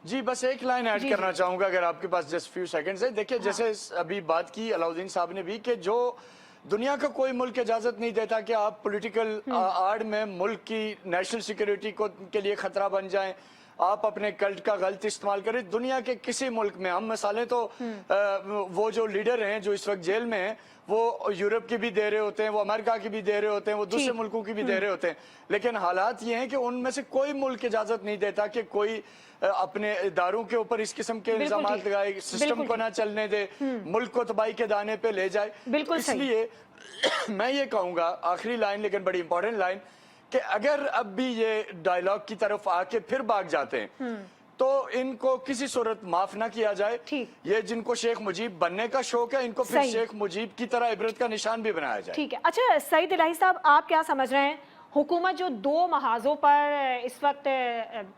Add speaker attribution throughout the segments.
Speaker 1: जी, बस एक line add
Speaker 2: जी,
Speaker 1: करना
Speaker 2: जी।
Speaker 1: चाहूँगा अगर आपके पास जस्ट फ्यू सेकंड्स है। देखिए,
Speaker 2: हाँ।
Speaker 1: जैसे अभी बात की अलाउद्दीन साहब ने भी कि जो दुनिया का कोई मुल्क इजाज़त नहीं देता कि आप पॉलिटिकल
Speaker 2: हुँ,
Speaker 1: आड़ में मुल्क की नेशनल सिक्योरिटी को के लिए खतरा बन जाएँ, आप अपने कल्ट का गलत इस्तेमाल करें। दुनिया के किसी मुल्क में हम मिसालें तो
Speaker 2: हुँ।
Speaker 1: वो जो लीडर हैं, जो इस वक़्त जेल में हैं, वो यूरोप की भी दे रहे होते हैं, वो अमेरिका की भी दे रहे होते हैं, वो दूसरे
Speaker 2: ठीक।
Speaker 1: मुल्कों की भी दे
Speaker 2: हुँ,
Speaker 1: रहे होते हैं। लेकिन हालात ये हैं कि उनमें से कोई मुल्क इजाज़त नहीं देता कि कोई अपने इदारों के ऊपर इस किस्म के
Speaker 2: बिल्कुल
Speaker 1: इल्ज़ामात
Speaker 2: ठीक।
Speaker 1: लगाए, सिस्टम
Speaker 2: बिल्कुल
Speaker 1: को
Speaker 2: ठीक।
Speaker 1: ना चलने दे,
Speaker 2: हुँ,
Speaker 1: मुल्क को तबाही के दाने पे ले जाए। तो
Speaker 2: बिल्कुल सही।
Speaker 1: इसलिए मैं ये कहूँगा, आखिरी लाइन लेकिन बड़ी इंपॉर्टेंट लाइन, कि अगर अब भी ये डायलॉग की तरफ आके फिर भाग जाते हैं,
Speaker 2: हुँ,
Speaker 1: तो इनको किसी सूरत माफ ना किया जाए।
Speaker 2: ठीक।
Speaker 1: ये जिनको शेख मुजीब बनने का शौक है, इनको फिर
Speaker 2: सही।
Speaker 1: शेख मुजीब की तरह इबरत का निशान भी बनाया जाए।
Speaker 2: ठीक है। अच्छा सईद इलाही साहब, आप क्या समझ रहे हैं? हुकूमत जो 2 महाज़ों पर इस वक़्त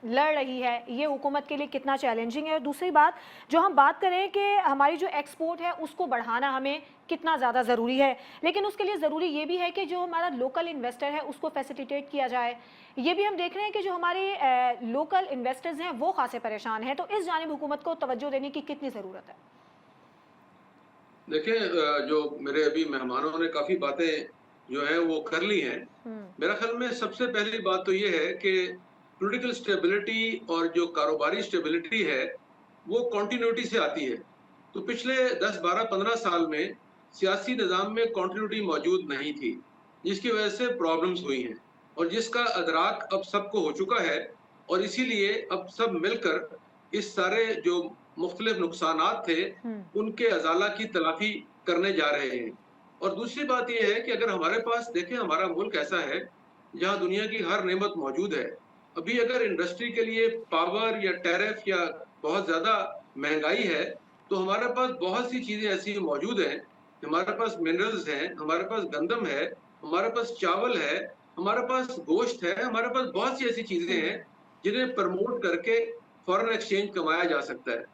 Speaker 2: लड़ रही है, ये हुकूमत के लिए कितना चैलेंजिंग है? और दूसरी बात, जो हम बात करें कि हमारी जो एक्सपोर्ट है, उसको बढ़ाना हमें कितना ज़्यादा ज़रूरी है। लेकिन उसके लिए ज़रूरी ये भी है कि जो हमारा लोकल इन्वेस्टर है, उसको फैसिलिटेट किया जाए। ये भी हम देख रहे हैं कि जो हमारे लोकल इन्वेस्टर्स हैं, वो ख़ासे परेशान हैं। तो इस जानिब हुकूमत को तवज्जो देने की कितनी ज़रूरत है?
Speaker 3: देखिए जो मेरे अभी मेहमानों ने काफ़ी बातें जो हैं वो कर ली हैं।
Speaker 2: हुँ,
Speaker 3: मेरा ख़्याल में सबसे पहली बात तो ये है कि पॉलिटिकल स्टेबिलिटी और जो कारोबारी स्टेबिलिटी है, वो कंटिन्यूटी से आती है। तो पिछले 10, 12, 15 साल में सियासी निज़ाम में कंटिन्यूटी मौजूद नहीं थी, जिसकी वजह से प्रॉब्लम्स हुई हैं और जिसका अदराक अब सबको हो चुका है और इसीलिए अब सब मिलकर इस सारे जो मुख्तलिफ नुकसानात थे,
Speaker 2: हुँ,
Speaker 3: उनके अज़ाला की तलाफ़ी करने जा रहे हैं। और दूसरी बात ये है कि अगर हमारे पास देखें हमारा मुल्क ऐसा है, जहाँ दुनिया की हर नेमत मौजूद है। अभी अगर इंडस्ट्री के लिए पावर या टैरिफ या बहुत ज़्यादा महँगाई है, तो हमारे पास बहुत सी चीज़ें ऐसी मौजूद हैं, हमारे पास मिनरल्स हैं, हमारे पास गंदम है, हमारे पास चावल है, हमारे पास गोश्त है, हमारे पास बहुत सी ऐसी चीज़ें
Speaker 2: हुँ।
Speaker 3: हैं, जिन्हें प्रमोट करके फ़ॉरेन एक्सचेंज कमाया जा सकता है।